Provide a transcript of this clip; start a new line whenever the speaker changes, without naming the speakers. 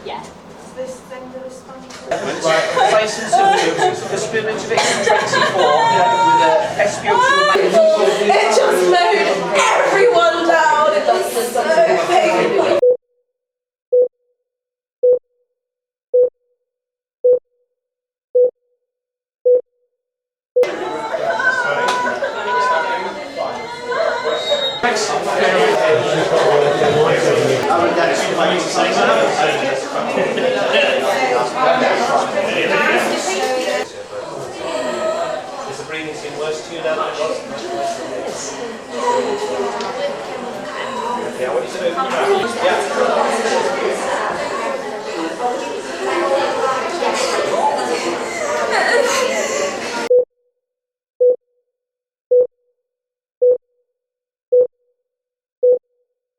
Yeah.
This thing that is funny.
Face and symptoms, the spinach of X24 with a SPO2.
It just mowed everyone down. It was so painful.
Is the breathing seem worse to you now? Yeah, what do you say? Yeah.